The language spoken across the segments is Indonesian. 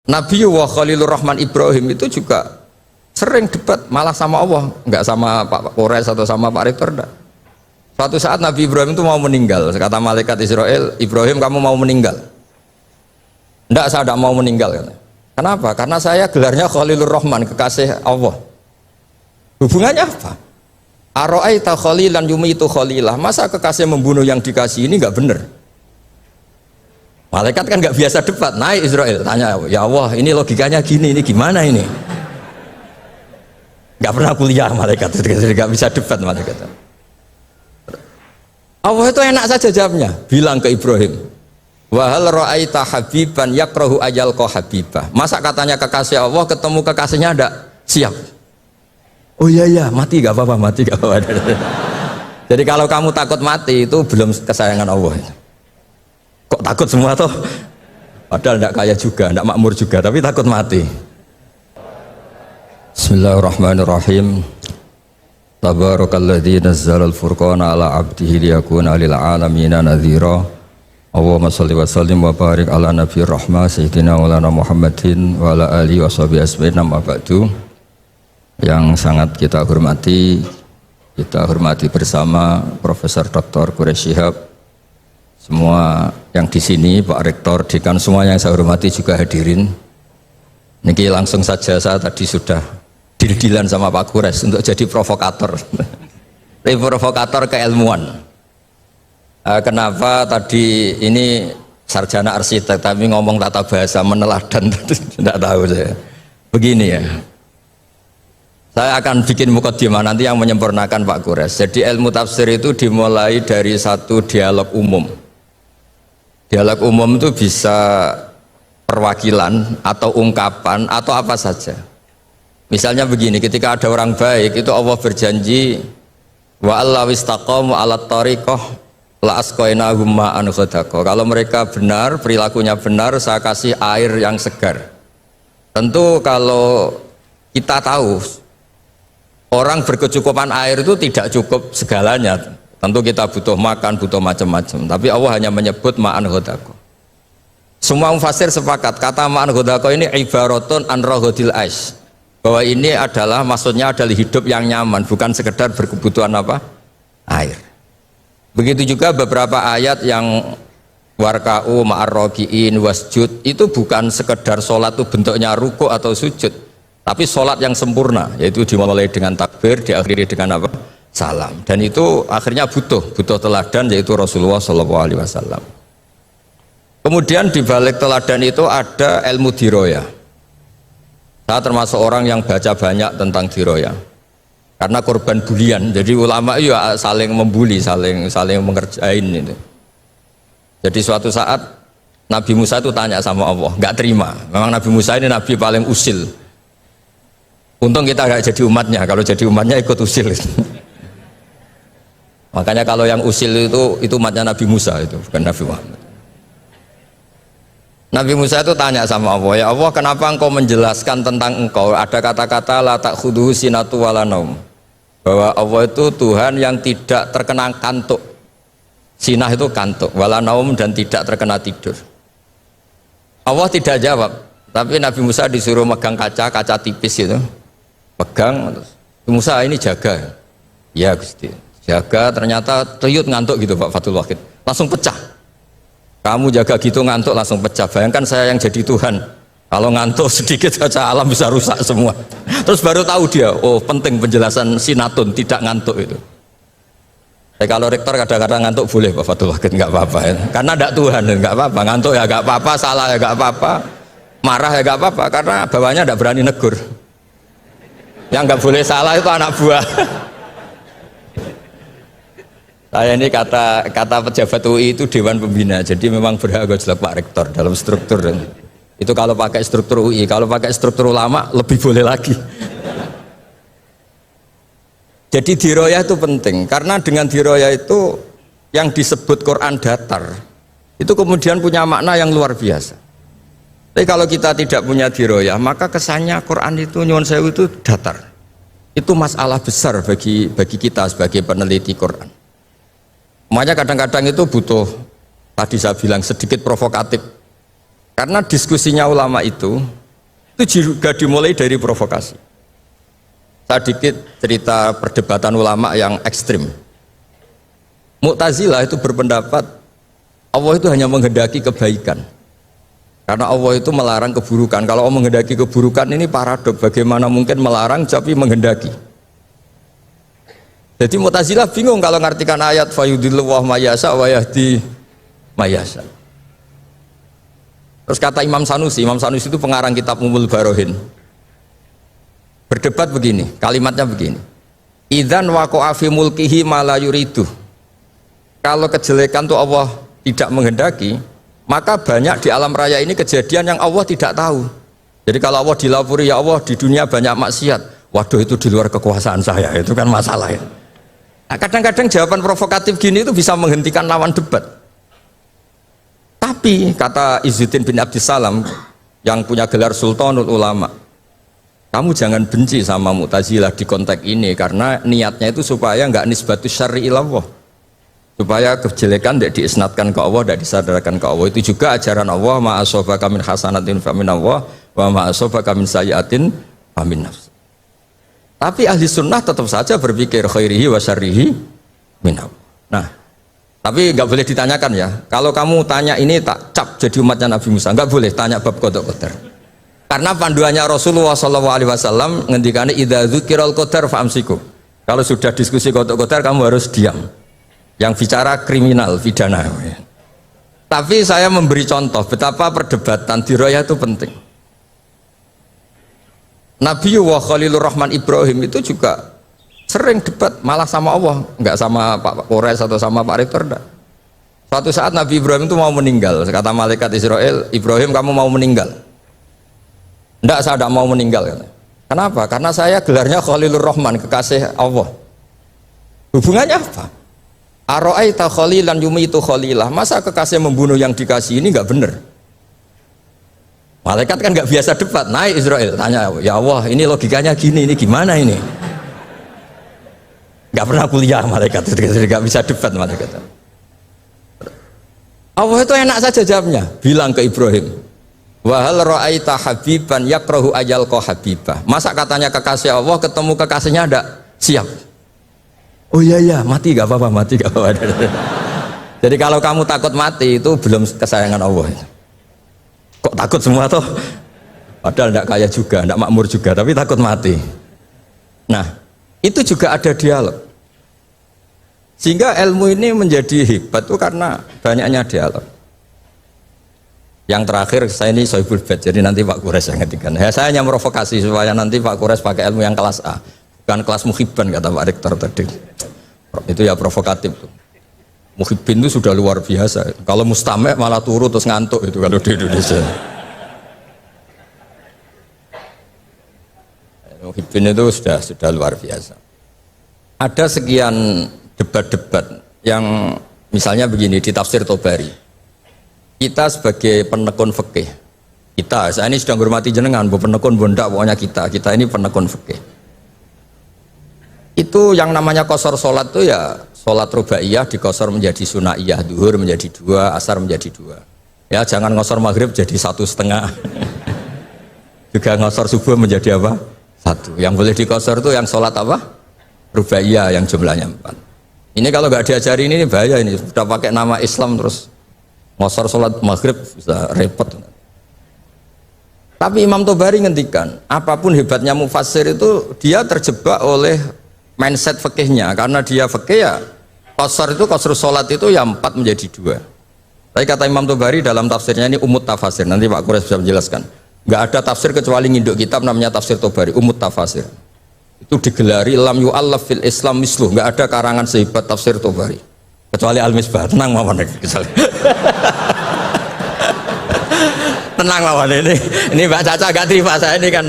Nabi wa Khalilur Rahman Ibrahim itu juga sering debat malah sama Allah, nggak sama Pak Kores atau sama Pak Rektor. Enggak. Suatu saat Nabi Ibrahim itu mau meninggal, kata malaikat Israel, Ibrahim kamu mau meninggal? Enggak, saya tidak mau meninggal. Kenapa? Karena saya gelarnya Khalilur Rahman, kekasih Allah. Hubungannya apa? Aro'aita khalilan yumitu khalilah. Masa kekasih membunuh yang dikasih ini nggak benar? Malaikat kan nggak biasa debat, naik Israel tanya, ya Allah ini logikanya gini, ini gimana ini? Nggak pernah kuliah malaikat, nggak bisa debat malaikat. Allah itu enak saja jawabnya, bilang ke Ibrahim, wahal ra'aita habiban yakrahu ayalqa habibah. Masa katanya kekasih Allah ketemu kekasihnya ada siap? Oh iya mati gak apa-apa, mati gak apa-apa. Jadi kalau kamu takut mati itu belum kesayangan Allah. Kok takut semua toh? Padahal tidak kaya juga, tidak makmur juga, tapi takut mati. Bismillahirrahmanirrahim. Tabarakalladzi nazzala al-furqana ala 'abdihi liyakuna lil 'alamina nadhira. Allahumma shalli wa sallim wa barik ala nabiyir rahmah sayyidina maulana Muhammadin wa ala alihi washabihi ajmain. Amma ba'du. Yang sangat kita hormati bersama Profesor Dr. Quraish Shihab, semua yang di sini, Pak Rektor, Dekan, semua yang saya hormati juga hadirin. Niki langsung saja, saya tadi sudah deal-dealan sama Pak Quraish untuk jadi provokator. Provokator keilmuan. Kenapa tadi ini sarjana arsitek tapi ngomong tata bahasa meneladan, tidak tahu saya. Begini ya. Saya akan bikin mukadimah nanti yang menyempurnakan Pak Quraish. Jadi ilmu tafsir itu dimulai dari satu dialog umum. Dialog umum itu bisa perwakilan atau ungkapan atau apa saja. Misalnya begini, ketika ada orang baik itu Allah berjanji wa allawistaqamu alat tariqah la asqainahum ma'an ghadaqah. Kalau mereka benar, perilakunya benar, saya kasih air yang segar. Tentu kalau kita tahu orang berkecukupan air itu tidak cukup segalanya. Tentu kita butuh makan, butuh macam-macam. Tapi Allah hanya menyebut ma'an ghadaqah. Semua mufassir sepakat kata ma'an ghadaqah ini ibaratun an raghadil ais. Bahwa ini adalah maksudnya adalah hidup yang nyaman, bukan sekedar berkebutuhan apa? Air. Begitu juga beberapa ayat yang warka'u ma'ar raki'in wasjud itu bukan sekedar sholat itu bentuknya ruku atau sujud, tapi sholat yang sempurna, yaitu dimulai dengan takbir, diakhiri dengan apa? Salam. Dan itu akhirnya butuh teladan, yaitu Rasulullah SAW. Kemudian di balik teladan itu ada ilmu diroya. Saya termasuk orang yang baca banyak tentang diroya karena korban bulian. Jadi ulama ya saling membuli, saling mengerjain itu. Jadi suatu saat Nabi Musa itu tanya sama Allah, nggak terima. Memang Nabi Musa ini Nabi paling usil. Untung kita nggak jadi umatnya, kalau jadi umatnya ikut usil. Makanya kalau yang usil itu umatnya Nabi Musa, itu bukan Nabi Muhammad. Nabi Musa itu tanya sama Allah, ya Allah kenapa engkau menjelaskan tentang engkau ada kata-kata la ta'khudhuhu sinatu wala naum, bahwa Allah itu Tuhan yang tidak terkena kantuk. Sinah itu kantuk, wala naum, dan tidak terkena tidur. Allah tidak jawab, tapi Nabi Musa disuruh megang kaca tipis itu. Pegang, Musa ini jaga. Ya Gusti, jaga, ternyata teriyut ngantuk gitu Pak Fathul Wahid. Langsung pecah. Kamu jaga gitu ngantuk langsung pecah. Bayangkan saya yang jadi Tuhan, kalau ngantuk sedikit saja alam bisa rusak semua. Terus baru tahu dia, oh penting penjelasan sinatun, tidak ngantuk itu. Kalau rektor kadang-kadang ngantuk boleh Pak Fathul Wahid, nggak apa-apa ya. Karena tidak Tuhan, nggak apa-apa. Ngantuk ya nggak apa-apa, salah ya nggak apa-apa, marah ya nggak apa-apa, karena bawahnya tidak berani negur. Yang nggak boleh salah itu anak buah. Saya ini kata pejabat UI itu Dewan Pembina, jadi memang berhak jelas Pak Rektor dalam struktur. Itu kalau pakai struktur UI, kalau pakai struktur ulama lebih boleh lagi. Jadi diroyah itu penting, karena dengan diroyah itu yang disebut Quran datar, itu kemudian punya makna yang luar biasa. Tapi kalau kita tidak punya diroyah, maka kesannya Quran itu nyuwun sewu itu datar. Itu masalah besar bagi kita sebagai peneliti Quran. Makanya kadang-kadang itu butuh, tadi saya bilang sedikit provokatif. Karena diskusinya ulama itu juga dimulai dari provokasi. Saya dikit cerita perdebatan ulama yang ekstrim. Mu'tazilah itu berpendapat Allah itu hanya menghendaki kebaikan. Karena Allah itu melarang keburukan. Kalau Allah menghendaki keburukan ini paradok. Bagaimana mungkin melarang tapi menghendaki? Jadi Mu'tazilah bingung kalau ngartikan ayat fayudillahu mayasa wa yahdi mayasa. Terus kata Imam Sanusi itu pengarang kitab Umul Barohin. Berdebat begini, kalimatnya begini. Idzan waqa'a fi mulkihi ma la yuridu. Kalau kejelekan itu Allah tidak menghendaki, maka banyak di alam raya ini kejadian yang Allah tidak tahu. Jadi kalau Allah dilapuri, ya Allah di dunia banyak maksiat, waduh itu di luar kekuasaan saya, itu kan masalah ya. Nah, kadang-kadang jawaban provokatif gini itu bisa menghentikan lawan debat. Tapi kata Izzuddin bin Abdissalam yang punya gelar Sultanul Ulama, kamu jangan benci sama Mu'tazilah di konteks ini karena niatnya itu supaya enggak nisbatus syar'i ilallah, supaya kejelekan tidak diisnatkan ke Allah, tidak disadarkan ke Allah. Itu juga ajaran Allah, ma'asobaka min hasanatin famin Allah wa ma'asobaka min sayyatin famin nafs. Tapi ahli sunnah tetap saja berpikir khairihi wa syarrihi min Allah. Nah, tapi nggak boleh ditanyakan ya. Kalau kamu tanya ini tak cap jadi umatnya Nabi Musa, nggak boleh tanya bab qada qadar. Karena panduannya Rasulullah SAW ngendikane idza dzukiral qadar fa'amsiku. Kalau sudah diskusi qada qadar kamu harus diam. Yang bicara kriminal, pidana. Tapi saya memberi contoh betapa perdebatan dirayah itu penting. Nabi wa Khalilur Rahman Ibrahim itu juga sering debat malah sama Allah, enggak sama Pak Kores atau sama Pak Rektor. Suatu saat Nabi Ibrahim itu mau meninggal, kata malaikat Israel, Ibrahim kamu mau meninggal? Enggak, saya tidak mau meninggal. Kenapa? Karena saya gelarnya Khalilur Rahman, kekasih Allah. Hubungannya apa? Aro'aita khalilan yumitu khalilah, masa kekasih membunuh yang dikasih ini enggak benar? Malaikat kan enggak biasa debat, naik Israel, tanya, ya Allah ini logikanya gini, ini gimana ini? Nggak pernah kuliah malaikat, nggak bisa debat malaikat. Allah itu enak saja jawabnya, bilang ke Ibrahim, wahal ra'aita habiban yakrahu ajal ko habibah. Masa katanya kekasih Allah ketemu kekasihnya ada siap? Oh iya mati nggak apa-apa, mati nggak apa-apa. Jadi kalau kamu takut mati itu belum kesayangan Allah. Kok takut semua toh? Padahal tidak kaya juga, tidak makmur juga, tapi takut mati. Nah, itu juga ada dialog. Sehingga ilmu ini menjadi hebat itu karena banyaknya dialog. Yang terakhir saya ini Sohibul Bait, jadi nanti Pak Kures yang ngertikan. Ya, saya hanya merovokasi supaya nanti Pak Kures pakai ilmu yang kelas A, bukan kelas muhibban kata Pak Rektor tadi. Itu ya provokatif tuh. Muhibbin itu sudah luar biasa. Kalau mustame malah turu terus ngantuk itu kalau di Indonesia. Muhibbin itu sudah luar biasa. Ada sekian debat-debat yang misalnya begini di tafsir Tobari. Kita sebagai penekun fikih, saya ini sedang hormati jenengan, bu penekun bondak pokoknya kita ini penekun fikih. Itu yang namanya qasar sholat itu ya sholat rubaiyah dikosor menjadi sunaiyah, duhur menjadi 2, asar menjadi 2. Ya jangan ngosor maghrib jadi 1,5. Juga ngosor subuh menjadi apa? 1. Yang boleh dikosor itu yang sholat apa? Rubaiyah yang jumlahnya 4. Ini kalau nggak diajari ini bahaya, ini sudah pakai nama Islam terus ngosor sholat maghrib bisa repot. Tapi Imam Tobari ngendikan, apapun hebatnya mufassir itu dia terjebak oleh mindset fikihnya, karena dia fikih ya qasar itu qasrus sholat itu ya 4 menjadi 2. Tapi kata Imam Tobari dalam tafsirnya ini umut tafasir, nanti Pak Kures bisa menjelaskan. Nggak ada tafsir kecuali nginduk kitab namanya tafsir Tobari, umut tafasir. Itu digelari lam yu'allaf fil Islam misluh, nggak ada karangan sehebat tafsir Tobari kecuali Al-Misbah. Tenang mawon tenang mawon, ini Mbak Caca gak terima, saya ini kan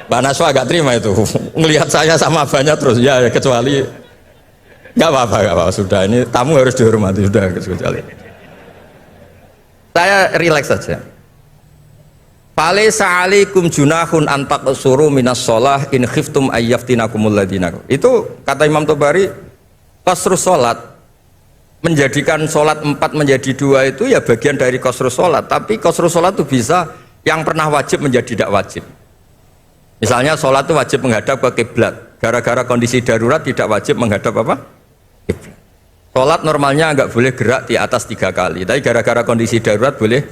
Mbak Naswa gak terima itu ngelihat saya sama banyak terus ya kecuali nggak apa-apa, sudah ini tamu harus dihormati, sudah kecuali saya rileks saja. Falaisa alaikum junahun an taqsuru minas shalah in khiftum ayyaftinakumul ladina. Itu kata Imam Tobari, qasrus salat menjadikan sholat 4 menjadi 2 itu ya bagian dari qasrus sholat, tapi qasrus sholat itu bisa yang pernah wajib menjadi tidak wajib. Misalnya sholat itu wajib menghadap ke kiblat, gara-gara kondisi darurat tidak wajib menghadap apa? Kiblat. Sholat normalnya nggak boleh gerak di atas 3 kali, tapi gara-gara kondisi darurat boleh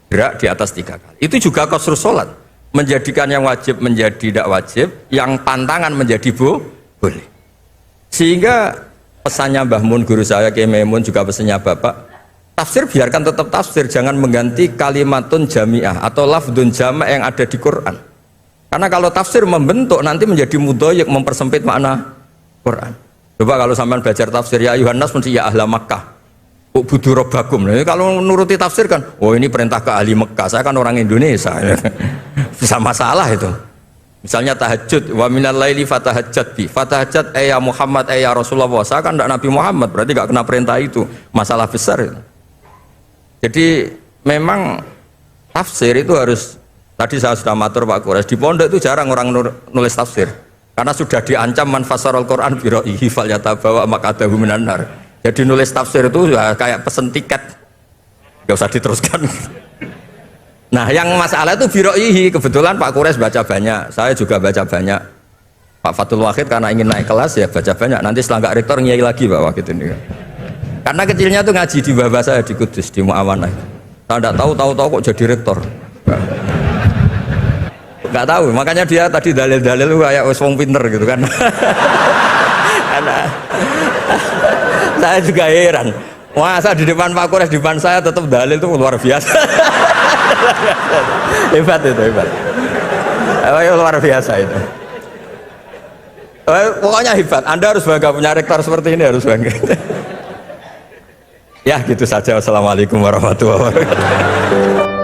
gerak di atas 3 kali. Itu juga qasrus sholat, menjadikan yang wajib menjadi tidak wajib, yang pantangan menjadi boleh. Sehingga pesannya Mbah Mun, guru saya Kiai Maimun, juga pesannya Bapak, tafsir biarkan tetap tafsir, jangan mengganti kalimatun jami'ah atau lafdun jama' yang ada di Quran. Karena kalau tafsir membentuk nanti menjadi mudhoyik, mempersempit makna Quran. Coba kalau sampean belajar tafsir ya ayuhan nas mesti ya ahla Makkah ubudu rabbakum. Nah, kalau nuruti tafsir kan, oh ini perintah ke ahli Mekah, saya kan orang Indonesia. Bisa masalah itu. Misalnya tahajud, wa minal laili fatahajjat bi. Fatahajjat ya Muhammad ya Rasulullah. Saya kan tidak Nabi Muhammad, berarti enggak kena perintah itu. Masalah besar itu. Jadi memang tafsir itu harus, tadi saya sudah matur Pak Quraisy, di pondok itu jarang orang nulis tafsir. Karena sudah diancam man fasarul Quran bi ra'yihi falyatabawa maq'adahu minan nar. Jadi nulis tafsir itu ya kayak pesen tiket. Enggak usah diteruskan. Nah yang masalah itu biroihi, kebetulan Pak Quraisy baca banyak, saya juga baca banyak. Pak Fatul Wahid karena ingin naik kelas ya baca banyak, nanti setelah nggak rektor ngiyai lagi Pak Wahid ini. Karena kecilnya tuh ngaji di bawah saya di Kudus, di Muawanah. Saya nggak tahu kok jadi rektor. Nggak tahu, makanya dia tadi dalil-dalil kayak wong pinter gitu kan. Karena saya juga heran, masa di depan Pak Quraisy, di depan saya tetap dalil itu luar biasa. Hebat itu, hebat. Luar biasa itu. Pokoknya hebat. Anda harus bangga punya rektor seperti ini, harus bangga. Ya gitu saja. Wassalamualaikum warahmatullahi wabarakatuh.